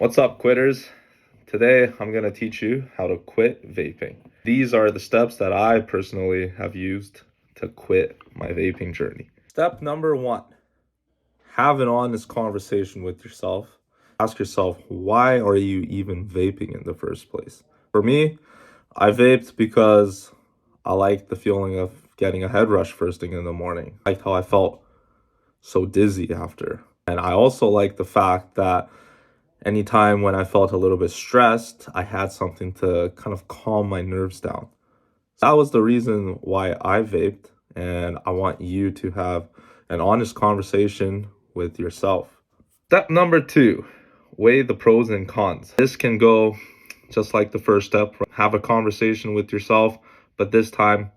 What's up, quitters? Today, I'm going to teach you how to quit vaping. These are the steps that I personally have used to quit my vaping journey. Step number 1, have an honest conversation with yourself. Ask yourself, why are you even vaping in the first place? For me, I vaped because I liked the feeling of getting a head rush first thing in the morning. I liked how I felt so dizzy after. And I also liked the fact that anytime when I felt a little bit stressed, I had something to kind of calm my nerves down. That was the reason why I vaped, and I want you to have an honest conversation with yourself. Step number 2, weigh the pros and cons. This can go just like the first step. Have a conversation with yourself, but this time,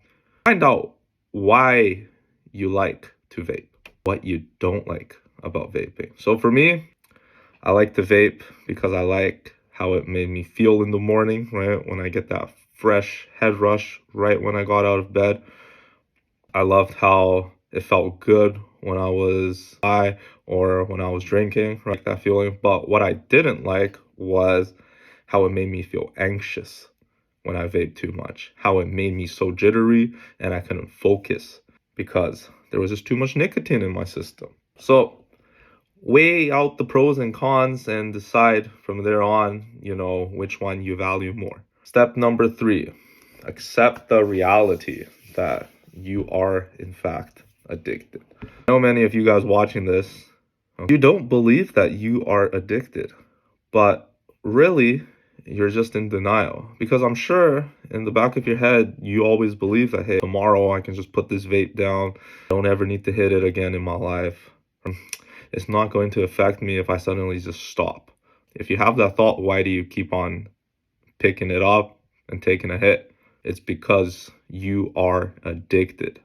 find out why you like to vape, what you don't like about vaping. So for me, I like to vape because I like how it made me feel in the morning, right? When I get that fresh head rush right when I got out of bed. I loved how it felt good when I was high or when I was drinking, right? That feeling. But what I didn't like was how it made me feel anxious when I vaped too much. How it made me so jittery and I couldn't focus because there was just too much nicotine in my system. So weigh out the pros and cons and decide from there on, which one you value more. Step number 3, accept the reality that you are, in fact, addicted. I know many of you guys watching this, you don't believe that you are addicted, but really, you're just in denial. Because I'm sure in the back of your head, you always believe that, hey, tomorrow I can just put this vape down. I don't ever need to hit it again in my life. It's not going to affect me if I suddenly just stop. If you have that thought, why do you keep on picking it up and taking a hit? It's because you are addicted.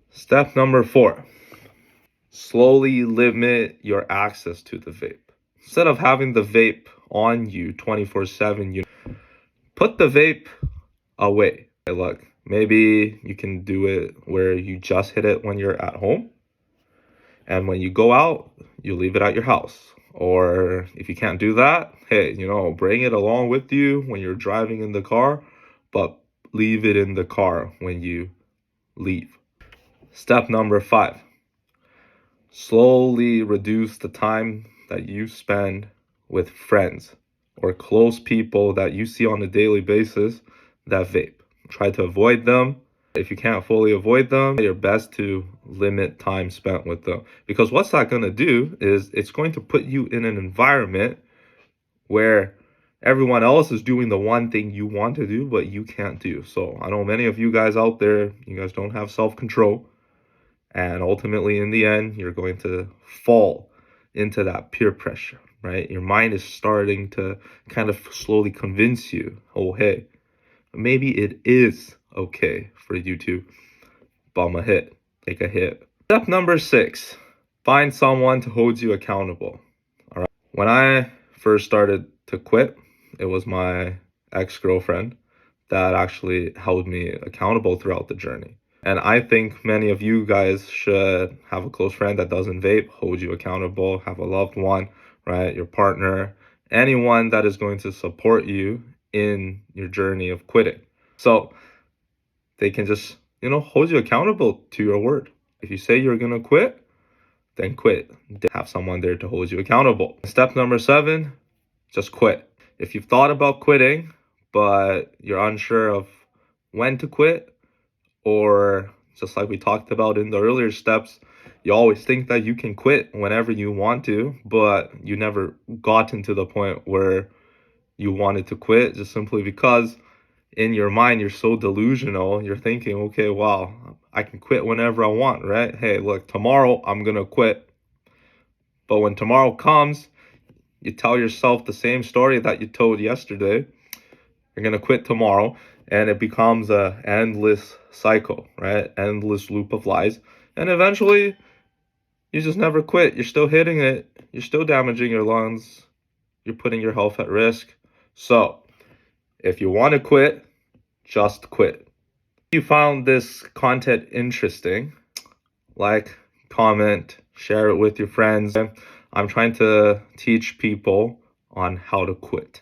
Step number 4, slowly limit your access to the vape. Instead of having the vape on you 24/7, you put the vape away. Hey, look, maybe you can do it where you just hit it when you're at home. And when you go out, you leave it at your house. Or if you can't do that, hey, bring it along with you when you're driving in the car, but leave it in the car when you leave. Step number 5, slowly reduce the time that you spend with friends or close people that you see on a daily basis that vape. Try to avoid them. If you can't fully avoid them, your best to limit time spent with them. Because what's that going to do is it's going to put you in an environment where everyone else is doing the one thing you want to do, but you can't do. So I know many of you guys out there, you guys don't have self-control. And ultimately, in the end, you're going to fall into that peer pressure, right? Your mind is starting to kind of slowly convince you, oh, hey, maybe it is okay for you to bum a hit, take a hit. Step number 6, find someone to hold you accountable. All right. When I first started to quit, it was my ex-girlfriend that actually held me accountable throughout the journey. And I think many of you guys should have a close friend that doesn't vape, hold you accountable, have a loved one, right? Your partner, anyone that is going to support you in your journey of quitting. So they can just, hold you accountable to your word. If you say you're going to quit, then quit. Have someone there to hold you accountable. Step number 7, just quit. If you've thought about quitting, but you're unsure of when to quit, or just like we talked about in the earlier steps, you always think that you can quit whenever you want to, but you never gotten to the point where you wanted to quit just simply because in your mind you're so delusional. You're thinking, okay, wow, I can quit whenever I want, right? Hey, look, tomorrow I'm gonna quit. But when tomorrow comes, you tell yourself the same story that you told yesterday. You're gonna quit tomorrow, and it becomes a endless cycle, right? Endless loop of lies. And eventually you just never quit. You're still hitting it. You're still damaging your lungs. You're putting your health at risk. So if you want to quit, just quit. If you found this content interesting, like, comment, share it with your friends. I'm trying to teach people on how to quit.